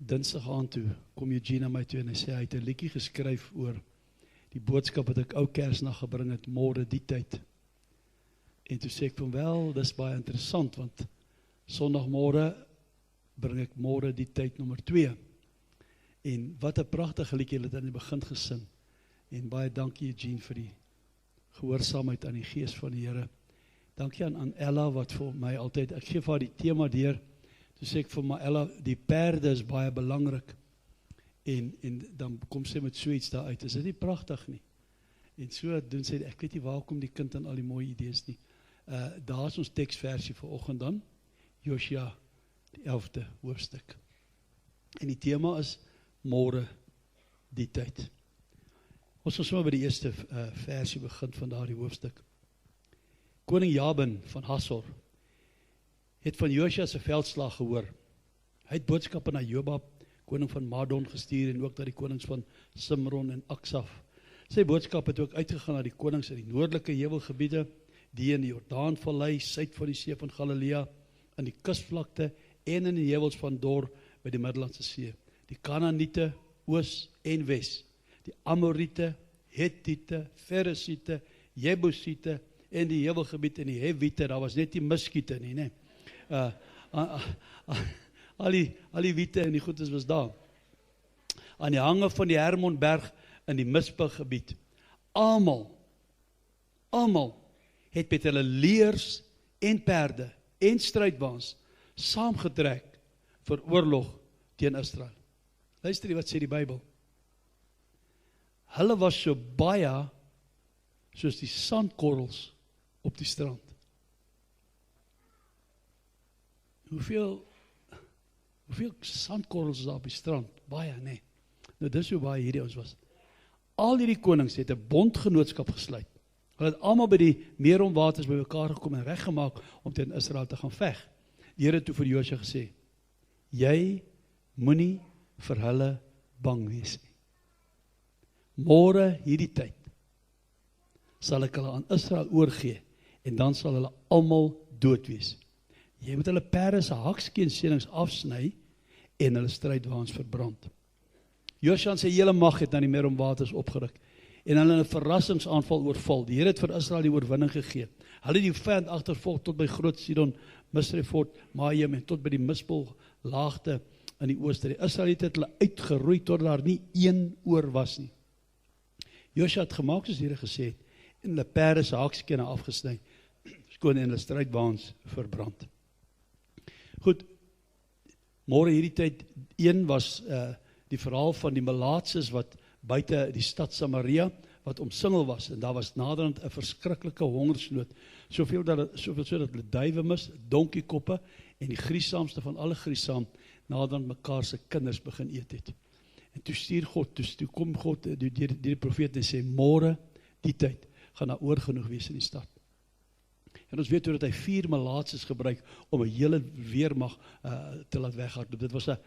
Dinsdag aand toe, kom Eugene na my toe en hy sê, hy het 'n liedjie geskryf oor die boodskap wat ek ou Kersnag gebring het, môre die tyd. En toe sê ek van wel, dis baie interessant, want Sondagmôre bring ek môre die tyd nommer 2. En wat 'n pragtige liedjie, hulle het aan die begin gesing. En baie dankie Eugene vir die gehoorsaamheid aan die gees van die Here. Dankie aan Ella wat vir my altyd, ek gee vir haar die tema deur. Toe sê ek vir my Ella, die perde is baie belangrik. En dan kom sy met so iets daar uit. Is dit nie pragtig nie? En so doen sy, ek weet nie waar kom die kind aan al die mooie idees nie. Daar is ons teksversie vir oggend dan, Josua die 11de hoofstuk. En die tema is môre die tyd. Ons sal sommer by die eerste versie begin van daardie hoofstuk. Koning Jabin van Hassor het van Josua se veldslag gehoor. Hy het boodskappe na Jobab, koning van Madon gestuur en ook na die konings van Simron en Aksaf. Sy boodskap het ook uitgegaan na die konings in die noordelike heuwelgebiede, die in die Jordaanvallei, suid van die see van Galilea, in die kusvlakte en in die heuwels van Dor by die Middellandse See. Die Kanaaniete, oos en wes, die Amoriete, Hettiete, Feresiete, Jebusiete en die heuwelgebied en die Hewiete, daar was net die muskiete nie, nee. Al die wiete en die goedes was daar. Aan die hange van die Hermonberg in die Mispa-gebied. Almal het met hulle leers en perde en strydwaans saamgetrek vir oorlog teen Israel. Luister wat sê die Bybel. Hulle was so baie soos die sandkorrels op die strand. Hoeveel sandkorrels is daar op die strand? Baie, nee. Nou dis hoe baie hierdie ons was. Al hierdie konings het 'n bondgenootskap gesluit. Hulle het almal by die meeromwaters by mekaar gekom en reggemaak om teen Israel te gaan veg. Die Here het toe vir Josua gesê, jy moenie vir hulle bang wees nie. Môre hierdie tyd sal ek hulle aan Israel oorgee en dan sal hulle almal dood wees. Jy moet hulle perde se hakskeensenings afsny en hulle strydwaans verbrand. Josua en sy hele mag het na die meeromwaters opgeruk en hulle 'n verrassingsaanval oorval. Die Here het vir Israel die oorwinning gegee. Hulle het die vyand agtervolg tot by Groot Sidon, Misrefot, Maim en tot by die Mispel laagte in die ooste. Die Israeliete het hulle uitgeroei tot daar nie een oor was nie. Josua het gemaak soos die Here gesê het en hulle perde se hakskene afgesny, skoon en hulle strydwaans verbrand. Goed, môre hierdie tyd, een was die verhaal van die Malaatses wat buite die stad Samaria, wat omsingel was, en daar was naderhand 'n verskriklike hongersnood, soveel so dat hulle duwe mis, donkiekoppe, en die griesaamste van alle griesaam, naderhand mekaar se kinders begin eet het. En toe stuur God, toe kom God, deur die profeet en sê, môre die tyd, gaan daar oorgenoeg wees in die stad. En ons weet hoe dat hy 4 Malaatses gebruik om 'n hele weermag te laat weghardloop. Dit was 'n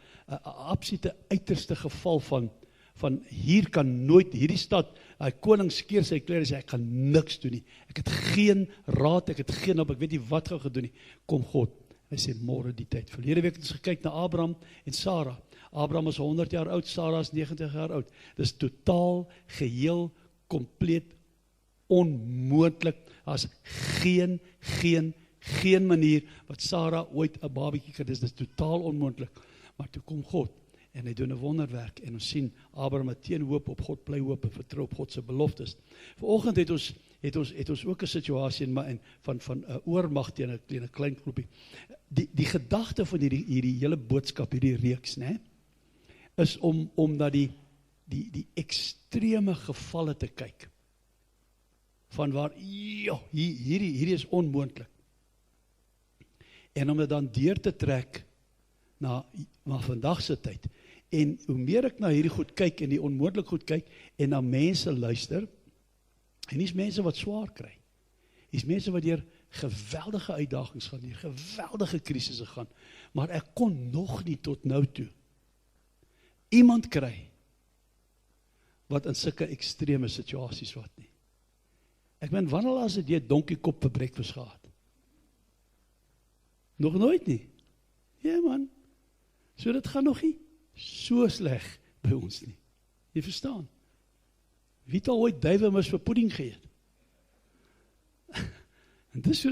absolute uiterste geval van hier kan nooit, hierdie stad, hy koning skeer sy klere en sê, ek kan niks doen nie. Ek het geen raad, ek het geen hulp, ek weet nie wat gaan gedoen nie. Kom God, hy sê môre die tyd. Verlede week het ons gekyk na Abraham en Sarah. Abraham is 100 jaar oud, Sarah is 90 jaar oud. Dis totaal, geheel, kompleet onmoontlik. Daar's geen manier wat Sarah ooit 'n babatjie kan, dis totaal onmoontlik. Maar toe kom God en hy doen 'n wonderwerk en ons sien Abraham het teen hoop op God bly hoop en vertrou op God se beloftes. Vanoggend het ons ook 'n situasie van 'n oormag teen 'n klein groepie. Die gedagte van hierdie hele boodskap, hierdie reeks, né, is om na die ekstreme gevalle te kyk. Van waar, hierdie is onmoontlik. En om dit dan deur te trek na vandag se tyd. En hoe meer ek na hierdie goed kyk en die onmoontlik goed kyk en na mense luister, en nie is mense wat swaar kry. Is mense wat deur geweldige uitdagings gaan, deur geweldige krisisse gaan, maar ek kon nog nie tot nou toe iemand kry wat in sulke ekstreme situasies wat nie. Ek meen, wanneer laas het jy donkiekop vir breakfast gehad? Nog nooit nie. Ja man, so dit gaan nog nie so sleg by ons nie. Jy verstaan? Wie het al ooit duiwemis vir pudding geëet? En dis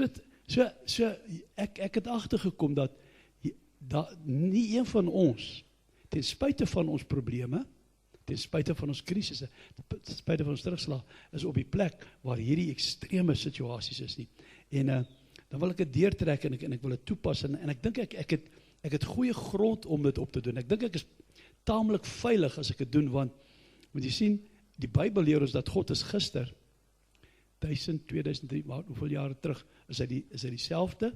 ek het agtergekom dat nie een van ons, ten spyte van ons probleme, ten spyte van ons krisisse, ten spyte van ons terugslag, is op die plek waar hierdie ekstreme situasies is nie. En dan wil ek dit deurtrek en ek wil dit toepas en ek dink ek het goeie grond om dit op te doen. Ek dink ek is taamlik veilig as ek dit doen, want moet jy sien, die Bybel leer ons dat God is gister 1000, 2003, maar hoeveel jare terug is hy dieselfde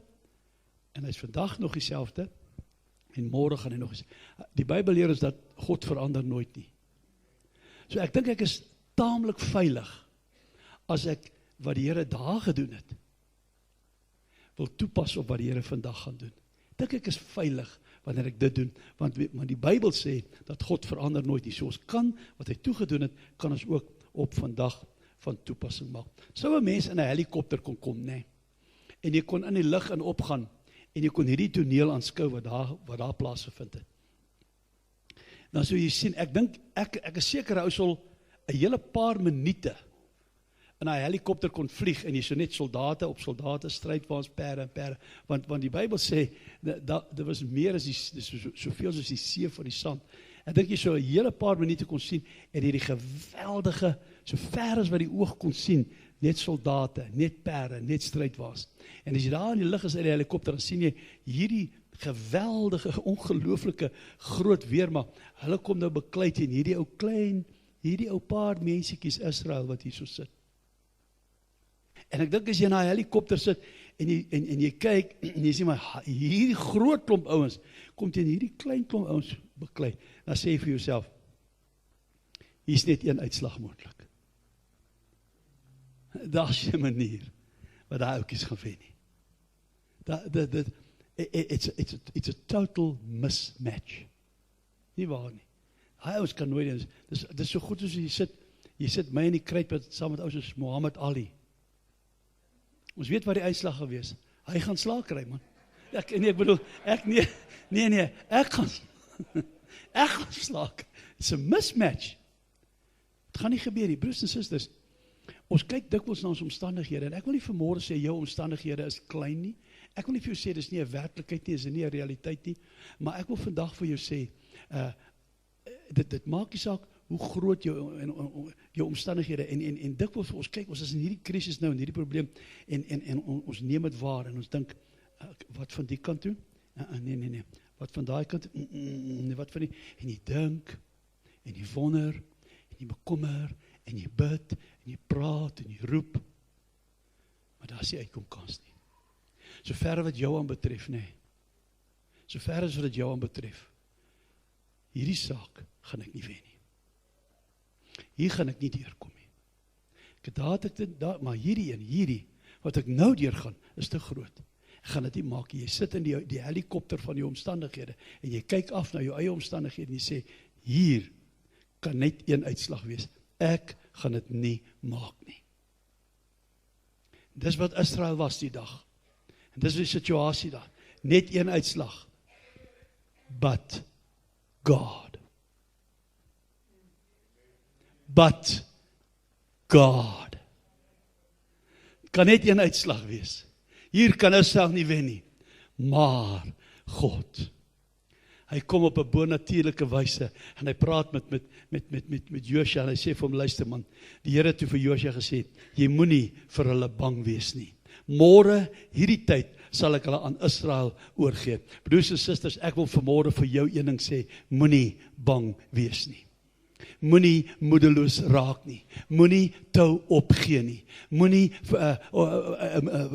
en hy is vandag nog dieselfde en môre gaan hy nog die Bybel leer ons dat God verander nooit nie. So ek dink ek is taamlik veilig as ek wat die Here daar gedoen het wil toepas op wat die Here vandag gaan doen. Dink ek is veilig wanneer ek dit doen, want die Bybel sê dat God verander nooit nie. So ons kan wat hy toegedoen het, kan ons ook op vandag van toepassing maak. Sou 'n mens in 'n helikopter kon kom, nê? En jy kon in die lug in opgaan en jy kon hierdie toneel aanskou wat daar plaasgevind het. Dan sou jy sien, ek dink ek is seker hy sal 'n hele paar minute in 'n helikopter kon vlieg en jy sou net soldate op soldate, strydwaans, perde, want die Bybel sê dat was meer as soveel soos die see van die sand. Ek dink jy sou 'n hele paar minute kon sien en hierdie geweldige, so ver as wat die oog kon sien, net soldate, net perde, net strydwaans. En as jy daar in die lug is uit die helikopter, dan sien jy hierdie geweldige, ongelooflike groot weermag. Hulle kom nou beklei teen hierdie ou paar mensiekies Israel wat hier so sit. En ek dink as jy na 'n helikopter sit en jy kyk en jy sien maar hierdie groot klomp ouens kom teen hierdie klein klomp ouens beklei, dan sê jy vir jouself, hier is net een uitslag moontlik. Daar's 'n manier wat daai ouetjies gaan wen nie. It's a total mismatch. Nie waar nie. Daai ouens kan nooit, dis so goed as jy sit my in die kruitput saam met ouens soos Muhammad Ali. Ons weet wat die uitslag gaan wees. Hy gaan slaag kry, man. Ek gaan slaag. It's a mismatch. Het gaan nie gebeur nie, broers en susters. Ons kyk dikwels na ons omstandighede, en ek wil nie vanmôre sê jou omstandighede is klein nie. Ek wil nie vir jou sê dis nie 'n werklikheid nie, is nie 'n realiteit nie, maar ek wil vandag vir jou sê, dit maak nie saak hoe groot jou omstandighede, en dikwels ons kyk, ons is in hierdie krisis nou, in hierdie probleem, en ons neem het waar, en ons dink, wat van die kant toe? Nee, wat van daai kant? Wat van die, en jy dink, en jy wonder, en jy bekommer, en jy bid, en jy praat, en jy roep, maar daar is nie uitkomkans nie. So ver wat jou aan betref, nee, so ver as wat dit jou aan betref, hierdie saak gaan ek nie wen nie. Hier gaan ek nie deurkom nie. Maar hierdie, wat ek nou deurgaan, is te groot. Ek gaan dit nie maak nie. Jy sit in die helikopter van jou omstandighede, en jy kyk af na jou eie omstandighede, en jy sê, hier kan net een uitslag wees. Ek gaan dit nie maak nie. Dis wat Israel was die dag. En dis die situasie daar. Net een uitslag. But God. But God. Kan net een uitslag wees. Hier kan Israel nie wen nie. Maar God. Hy kom op 'n bonatuurlike wyse en hy praat met Josua en hy sê vir hom, luister man, die Here het toe vir Josua gesê, jy moenie vir hulle bang wees nie. Môre, hierdie tyd, sal ek hulle aan Israel oorgee. Broers en susters, ek wil vanmôre vir jou een ding sê, moenie bang wees nie. Moenie moedeloos raak nie. Moenie tou opgee nie. Moenie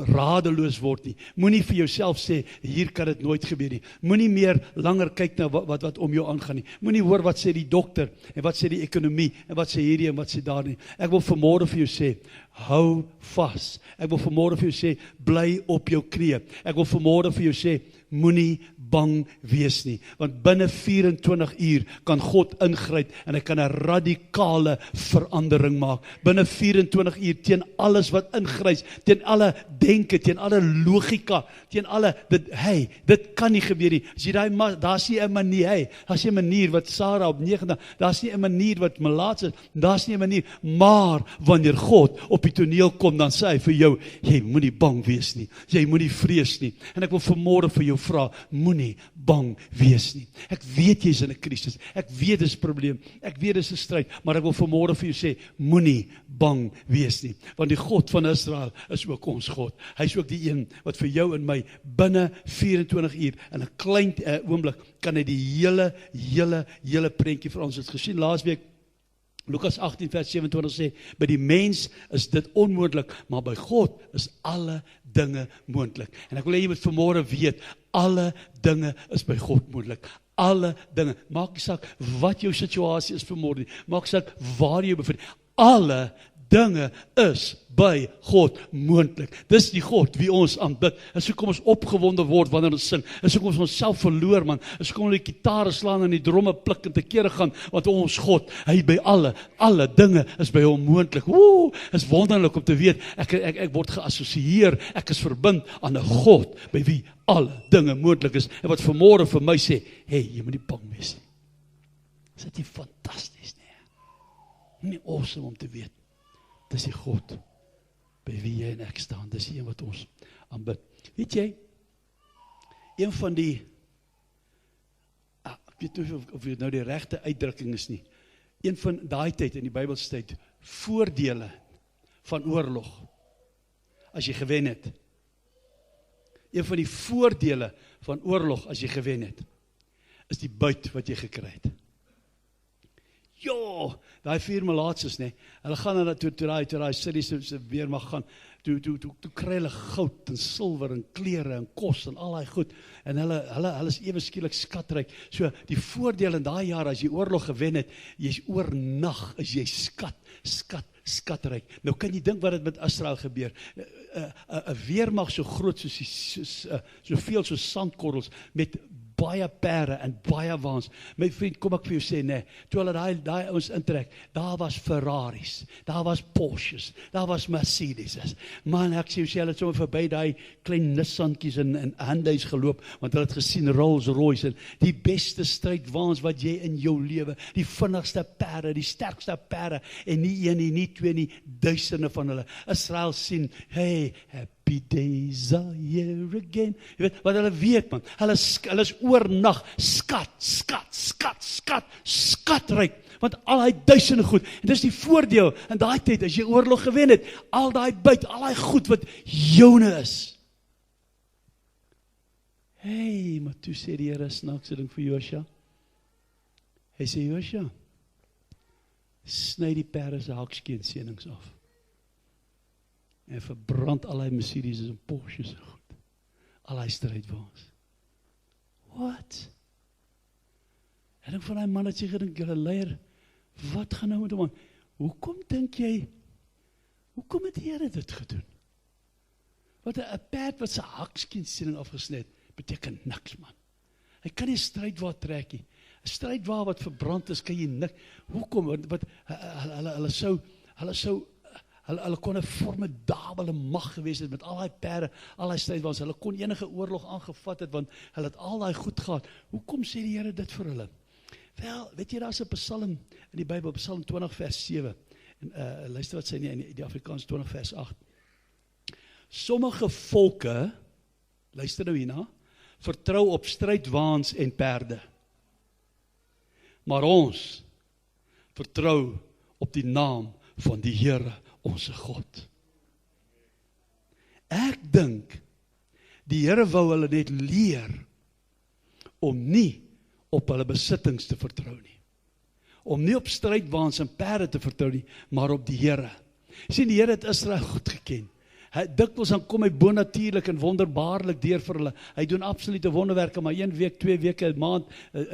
radeloos word nie. Moenie vir jouself sê, hier kan dit nooit gebeur nie. Moenie meer langer kyk na wat om jou aangaan nie. Moenie hoor wat sê die dokter, en wat sê die ekonomie, en wat sê hierdie, en wat sê daar nie. Ek wil vanmôre vir jou sê, hou vas. Ek wil vanmôre vir jou sê, bly op jou knieë. Ek wil vanmôre vir jou sê, moenie bang wees nie, want binne 24 uur kan God ingryp en hy kan 'n radikale verandering maak. Binne 24 uur teen alles wat ingryp, teen alle denke, teen alle logika, teen alle dit kan nie gebeur nie. As jy daar's nie 'n manier, daar's nie 'n manier wat Sarah op 9, daar's nie 'n manier wat Melaats is, daar's nie 'n manier, maar wanneer God op die toneel kom, dan sê hy vir jou, jy moenie bang wees nie, jy moenie vrees nie. En ek wil vanmôre vir jou vra, moenie bang wees nie. Ek weet jy's in 'n krisis, ek weet dis 'n probleem, ek weet dis 'n stryd, maar ek wil vanmôre vir jou sê, moenie bang wees nie, want die God van Israel is ook ons God. Hy is ook die een wat vir jou en my binne 24 uur in 'n klein oomblik kan hy die hele prentjie vir ons het gesien. Laasweek Lukas 18 vers 27 sê, by die mens is dit onmoontlik, maar by God is alle dinge moontlik. En ek wil hê jy moet vanmôre weet, alle dinge is by God moontlik. Alle dinge. Maak nie saak wat jou situasie is vanmôre nie. Maak saak waar jy bevind. Alle dinge is by God moontlik. Dis die God wie ons aanbid. Dis hoekom ons opgewonde word wanneer ons sing. Dis hoekom ons onsself verloor, man. Dis hoekom ons die gitare slaan en die dromme pluk en te kere gaan, want ons God, hy by alle dinge is by hom moontlik. Is wonderlik om te weet, ek word geassosieer, ek is verbind aan 'n God by wie alle dinge moontlik is, en wat vanmôre vir my sê, jy moet nie bang wees nie. Is dit nie fantasties nie? Nie awesome om te weet. Dis die God by wie jy en ek staan. Dis die een wat ons aanbid. Weet jy, een van die, ek weet nie of dit nou die regte uitdrukking is nie, een van daai tyd in die Bybelse tyd, voordele van oorlog, as jy gewen het. Een van die voordele van oorlog as jy gewen het, is die buit wat jy gekry het. Ja, daai 4 Melaatses, hulle gaan na toe daai cities weer mag gaan, toe kry hulle goud en silwer en klere en kos en al daai goed, en hulle is ewe skielik skatryk. So die voordeel in daai jare as jy oorlog gewen het, jy's oornag is jy skatryk. Nou kan jy dink wat het met Israel gebeur. 'n weermag so groot soos soveel soos sandkorrels met baie perde en baie waans. My vriend, kom ek vir jou sê, toe hulle daai ouens intrek, daar was Ferraris, daar was Porsches, daar was Mercedes. Man, ek sê hulle het sommer verby daai klein Nissankies en Hyundai's geloop, want hulle het gesien Rolls Royce en die beste strydwaans wat jy in jou lewe, die vinnigste perde, die sterkste perde, en nie een nie, nie twee nie, duisende van hulle. Israel sien, happy days are here again. Jy weet, wat hulle weet, man, hulle is oornag, skatryk, want al die duisende goed, en dis die voordeel, in daai tyd, as jy oorlog gewen het, al die buit, al die goed wat joune is. Maar toe sê die Here snaakse ding vir Josua, hy sê, Josua, sny die perde se hakskeensenings af, en verbrand al die Mercedes en Porsches en goed, al die strydwaans. Wat? En ek van die man het sy gedink, julle leier, wat gaan nou met hom aan? Hoekom dink jy, hoekom het die Here dit gedoen? Wat 'n perd wat sy hakskeensening afgesny het, beteken niks, man. Hy kan nie 'n strydwa trek nie. 'n Strydwa wat verbrand is, kan jy niks. Hoekom? Want hulle kon 'n formidabele mag gewees het met al die perde, al die strydwaans. Hulle kon enige oorlog aangevat het, want hulle het al die goed gehad. Hoekom sê die Here dit vir hulle? Wel, weet jy, daar's 'n Psalm in die Bybel, Psalm 20 vers 7. En luister wat sê nie in die Afrikaans 20 vers 8. Sommige volke, luister nou hierna, vertrou op strydwaans en perde. Maar ons vertrou op die naam van die Here, onze God. Ek dink, die Here wou hulle net leer om nie op hulle besittings te vertrou nie. Om nie op strydwaans en perde te vertrou nie, maar op die Here. Sien, die Here het Israel goed geken. Dikwels dan kom hy bonatuurlik en wonderbaarlik deur vir hulle. Hy doen absolute wonderwerke, maar 1 week, 2 weke, 'n maand,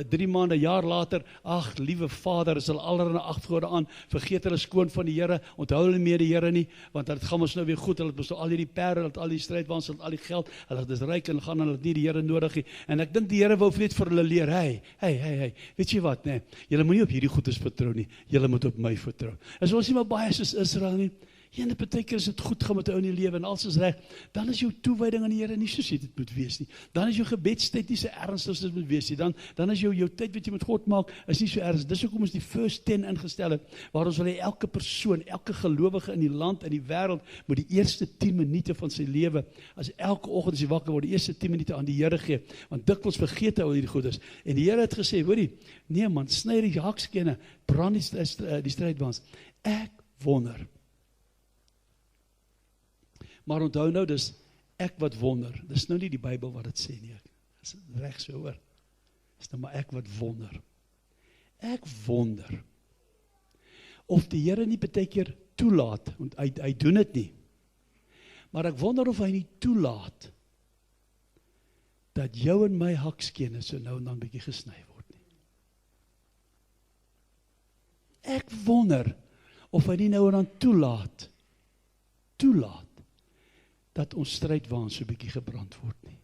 3 maande, 'n jaar later, ag, liewe Vader, is hulle allerlei afgode aan, vergeet hulle skoon van die Here, onthou hulle meer die Here nie, want dit gaan ons nou weer goed, hulle het mos nou al hierdie perde, hulle het al die strydwaans, hulle het al die geld, hulle is ryk en gaan, hulle het nie die Here nodig nie. En ek dink die Here wou net vir hulle leer, hey, weet jy wat, nee, julle moet nie op hierdie goedes vertrou nie, julle moet op my vertrou. Is ons nie maar baie soos Israel nie? En baie keer as dit goed gaan met ou in die lewe en alles is reg, dan is jou toewyding aan die Here nie soos dit moet wees nie. Dan is jou gebedstyd nie so ernstig as dit moet wees nie. Dan is jou tyd wat jy met God maak, is nie so ernstig. Dis hoekom ons die first 10 ingestel het, waar ons wil hê elke persoon, elke gelowige in die land, in die wêreld, moet die eerste 10 minute van sy lewe, as elke oggend as hy wakker word, die eerste 10 minute aan die Here gee. Want dikwels vergeet hy al hierdie goedes. En die Here het gesê, hoorie, nee man, sny die hakskene, brand die strydwaans. Ek wonder. Maar onthou nou, dis ek wat wonder. Dis nou nie die Bybel wat dit sê nie. Dis reg so hoor. Dis nou maar ek wat wonder. Ek wonder of die Here nie baie keer toelaat, want hy doen dit nie. Maar ek wonder of hy nie toelaat dat jou en my hakskene so nou en dan bietjie gesny word nie. Ek wonder of hy nie nou en dan toelaat dat ons strydwaans so bietjie gebrand word nie.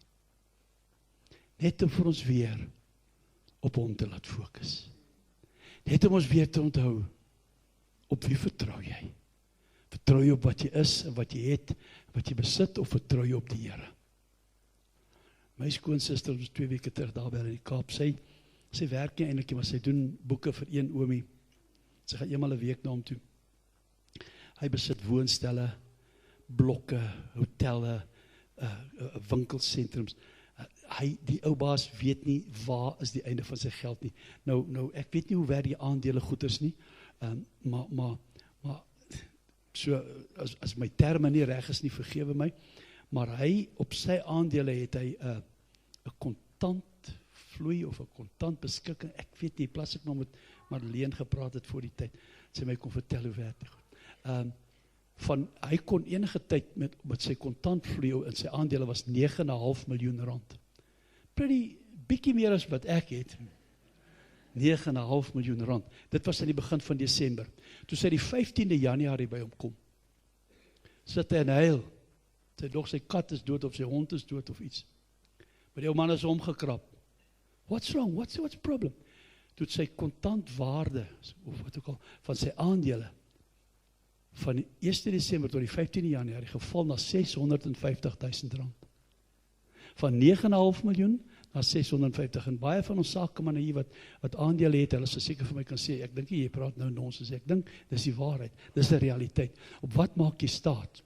Net om vir ons weer op hom te laat fokus. Net om ons weer te onthou, op wie vertrou jy? Vertrou jy op wat jy is en wat jy het, wat jy besit, of vertrou jy op die Here? My skoonsister was 2 weke terug daar by in die Kaap, sy werk nie eintlik, maar sy doen boeke vir een oomie. Sy gaan eenmal 'n week na hom toe. Hy besit woonstelle, blokke, hotelle, winkelsentrums. Die ou baas weet nie waar is die einde van sy geld nie. Nou ek weet nie hoe werk die aandele goeders nie, maar so as my terme nie reg is nie, vergewe my, maar hy op sy aandele het hy 'n kontant vloei of 'n kontant beskikking. Ek weet nie, plas ek nou met Marleen gepraat het voor die tyd. Sy my kon vertel hoe werk dit goed. Hy kon enige tyd met sy kontantvloei in sy aandele was 9,5 miljoen rand. Pretty bietjie meer as wat ek het. 9,5 miljoen rand. Dit was aan die begin van Desember. Toe sy die 15de Januarie by hom kom, sit hy en huil. Sy dog sy kat is dood of sy hond is dood of iets. Maar die ou man is omgekrap. What's wrong? What's the problem? Toe sy kontantwaarde, of wat ook al, van sy aandele, van die 1 Desember tot die 15de Januarie geval na 650.000 rand. Van 9,5 miljoen na 650. En baie van ons sakemanne hier wat aandele het, hulle sal seker vir my kan sê, ek dink jy praat nou nonsens, ek dink dis die waarheid, dis die realiteit. Op wat maak jy staat?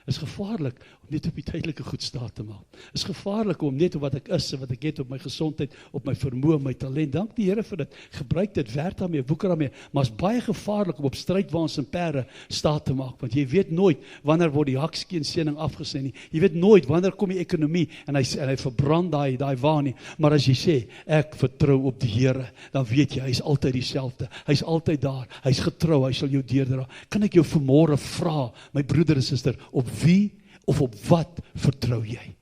Is gevaarlik om net op die tydelike goed staat te maak. Is gevaarlik om net op wat ek is en wat ek het, op my gesondheid, op my vermoë, my talent. Dank die Here vir dit. Gebruik dit, werk daarmee, woeker daarmee. Maar is baie gevaarlik om op strydwaans en perde staat te maak, want jy weet nooit wanneer word die hakskeensening afgesny nie. Jy weet nooit wanneer kom die ekonomie en hy verbrand daai waan nie. Maar as jy sê ek vertrou op die Here, dan weet jy hy's altyd dieselfde. Hy's altyd daar. Hy's getrou, hy sal jou deurdra. Kan ek jou vanmôre vra, my broeder en suster, op wie of op wat vertrou jy?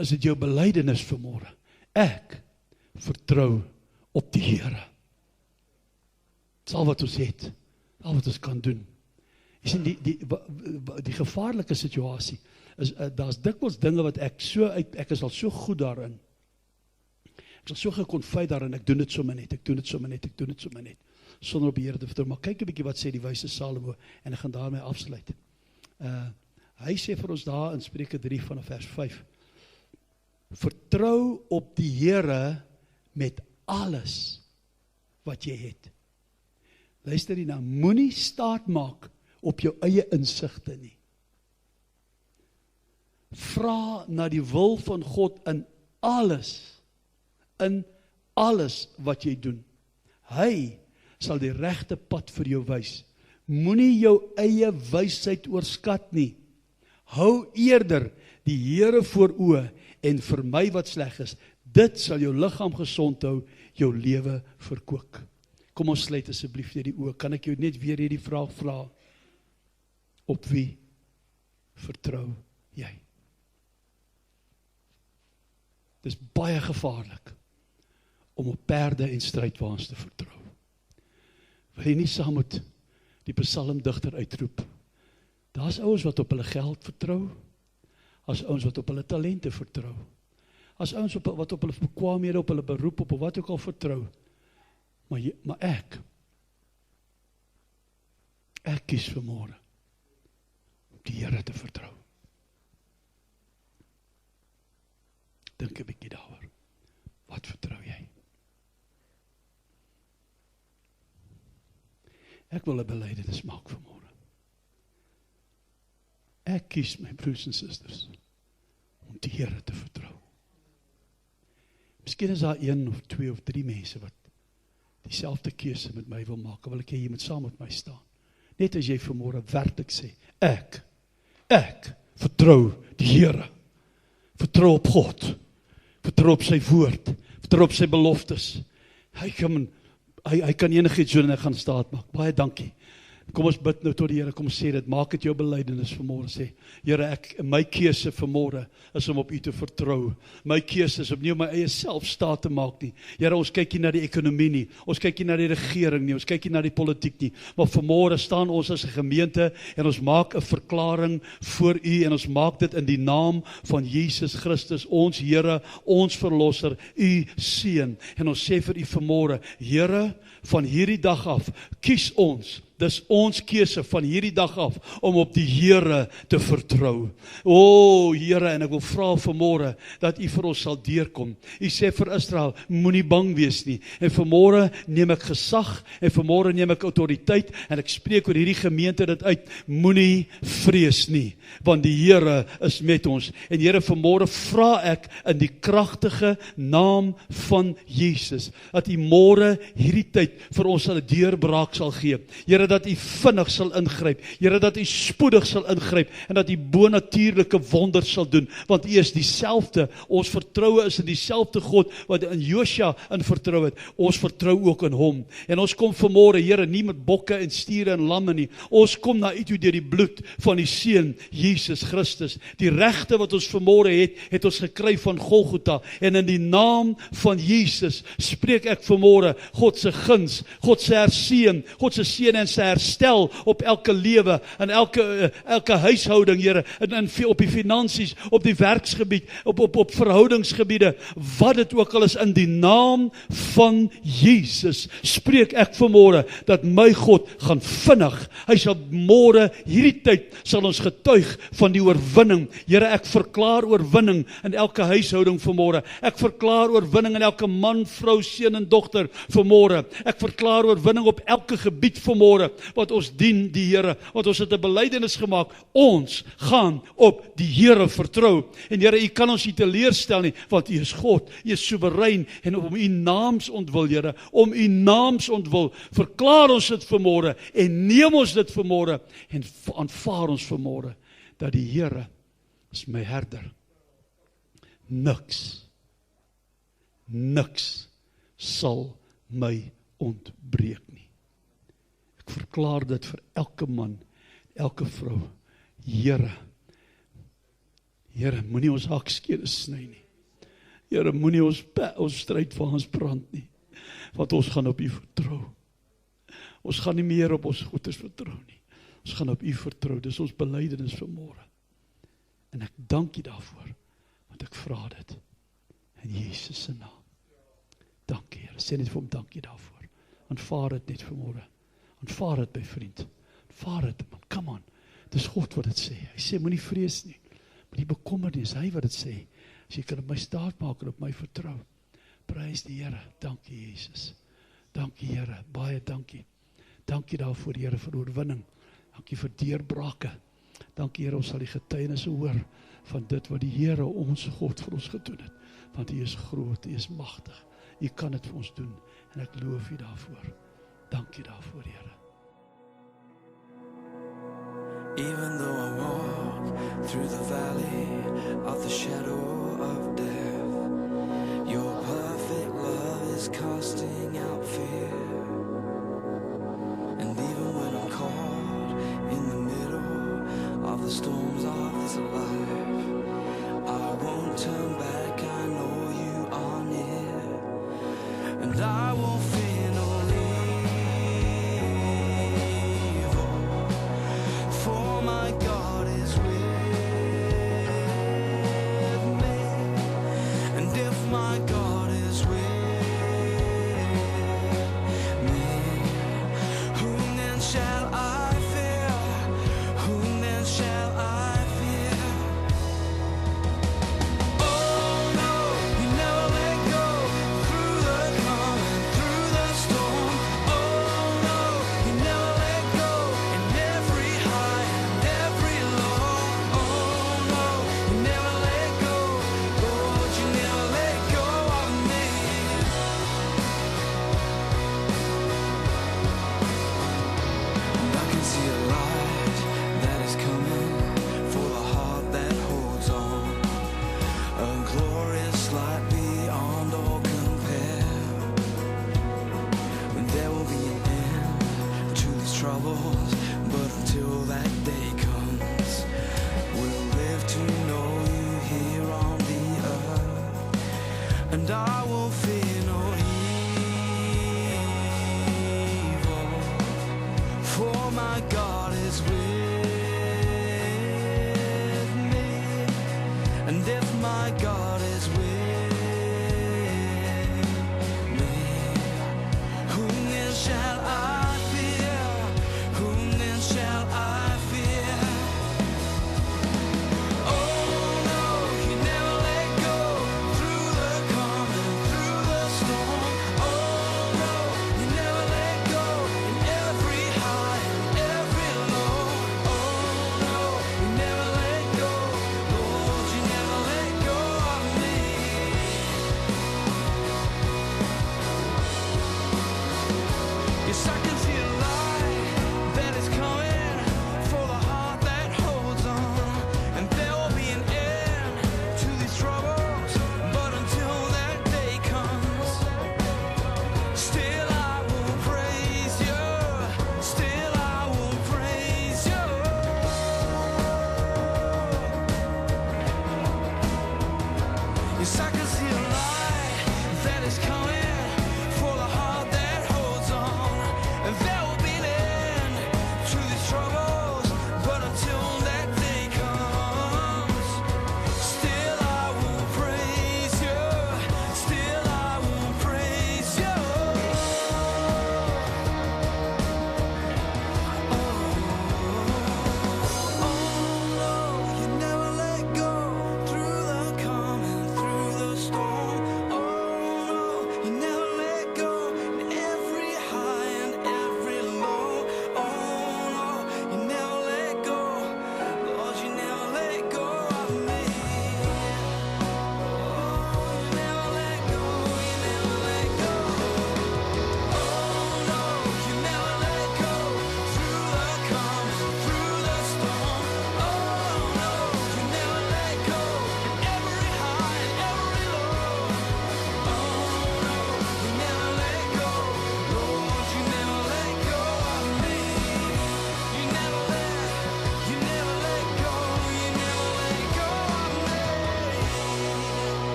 Is dit jou belydenis vanmôre? Ek vertrou op die Here. Dis al wat ons het, al wat ons kan doen. Jy sien, die gevaarlike situasie, daar's dikwels dinge wat ek is al so goed daarin, ek is al so gekonfyd daarin, ek doen dit sommer net, sonder op die Here te vertrou. Maar kyk 'n bietjie wat sê die wyse Salomo, en ek gaan daarmee afsluit. Hy sê vir ons daar in Spreuke 3 vanaf vers 5, vertrou op die Here met alles wat jy het. Luister hierna, moenie staat maak op jou eie insigte nie. Vra na die wil van God in alles wat jy doen. Hy sal die regte pad vir jou wys. Moenie jou eie wysheid oorskat nie. Hou eerder die Here voor oë en vermy wat sleg is. Dit sal jou liggaam gesond hou, jou lewe verkoop. Kom ons sluit asseblief net die oë. Kan ek jou net weer hierdie vraag vra? Op wie vertrou jy? Dit is baie gevaarlik om op perde en strydwaans te vertrou. Wil jy nie saam met die psalmdigter uitroep? Daar's ouens wat op hulle geld vertrou, as ouens wat op hulle talente vertrou, as ouens wat op hulle bekwaamhede, op hulle beroep, op wat ook al vertrou. Maar ek kies vanmôre om die Here te vertrou. Dink 'n bietjie daaroor. Wat vertrou jy? Ek wil 'n belydenis maak vanmôre. Ek kies, my broers en susters, om die Here te vertrou. Miskien is daar 1 of 2 of 3 mense wat dieselfde keuse met my wil maak. Wil ek hê jy moet saam met my staan. Net as jy vanmôre werklik sê, ek vertrou die Here. Vertrou op God. Vertrou op sy woord. Vertrou op sy beloftes. Hy kan enigiets doen en hy gaan staat maak. Baie dankie. Kom ons bid nou tot die Here, kom sê dit, maak dit jou belydenis vanmôre, sê, Here, my keuse vanmôre is om op U te vertrou. My keuse is om nie om my eie self staat te maak nie. Here, ons kyk nie na die ekonomie nie, ons kyk nie na die regering nie, ons kyk nie na die politiek nie, maar vanmôre staan ons as 'n gemeente en ons maak 'n verklaring voor U en ons maak dit in die naam van Jesus Christus, ons Here, ons Verlosser, U Seun. En ons sê vir U vanmôre, Here, van hierdie dag af, kies ons. Dis ons keuse van hierdie dag af om op die Here te vertrou. O Here, en ek wil vra vanmôre dat U vir ons sal deurkom. U sê vir Israel, moenie bang wees nie. En vanmôre neem ek gesag en vanmôre neem ek autoriteit en ek spreek oor hierdie gemeente dit uit. Moenie vrees nie, want die Here is met ons. En Here, vanmôre vra ek in die kragtige naam van Jesus dat U môre hierdie tyd vir ons 'n deurbraak sal gee. Here, dat U vinnig sal ingryp, Here, dat U spoedig sal ingryp, en dat U bonatuurlike wonders sal doen, want U is dieselfde, ons vertroue is in dieselfde God, wat in Josua in vertrou het, ons vertrou ook in Hom, en ons kom vanmôre, Here, nie met bokke en stiere en lamme nie, ons kom na U toe deur die bloed van die Seun, Jesus Christus, die regte wat ons vanmôre het ons gekry van Golgotha, en in die naam van Jesus, spreek ek vanmôre, God se guns, God se herseën, God se seën en sy herstel op elke lewe, in elke huishouding, Here, op die finansies, op die werksgebied, op verhoudingsgebiede, wat dit ook al is, in die naam van Jesus, spreek ek vanmôre, dat my God gaan vinnig, hy sal môre, hierdie tyd, sal ons getuig van die oorwinning. Here, ek verklaar oorwinning in elke huishouding vanmôre, ek verklaar oorwinning in elke man, vrou, seun en dogter vanmôre, ek verklaar oorwinning op elke gebied vanmôre, wat ons dien die Here, want ons het 'n belydenis gemaak, ons gaan op die Here vertrou, en Here, U kan ons nie teleurstel nie, want U is God, U is soewerein, en om U naamsontwil, Here, om U naamsontwil, verklaar ons dit vanmôre, en neem ons dit vanmôre, en aanvaar ons vanmôre, dat die Here is my herder, niks sal my ontbreek nie. Ek verklaar dit vir elke man, elke vrou. Here, moenie ons hakskede sny nie. Here, moenie ons stryd vir ons brand nie, want ons gaan op U vertrou. Ons gaan nie meer op ons goeders vertrou nie. Ons gaan op U vertrou. Dis ons belydenis vanmôre. En ek dank U daarvoor, want ek vra dit in Jesus se naam. Dankie, Here. Sê net vir hom dankie daarvoor. Aanvaar dit net vanmôre. Aanvaar dit, my vriend. Aanvaar dit, man. Come on. Dis God wat dit sê. Hy sê, moenie vrees nie. Moenie bekommer nie. Dis hy wat dit sê. As jy kan op my staat maak en op my vertrou. Prys die Here. Dankie, Jesus. Dankie, Here. Baie dankie. Dankie daarvoor, Here, vir oorwinning. Dankie vir deurbrake. Dankie, Here, ons sal die getuienisse hoor van dit wat die Here, ons God, vir ons gedoen het. Want U is groot, U is magtig. U kan dit vir ons doen. En ek loof U daarvoor. Dankie daarvoor, Here. Even though I walk through the valley of the shadow of death, your perfect love is casting out fear. And even when I'm caught in the middle the storms of this life.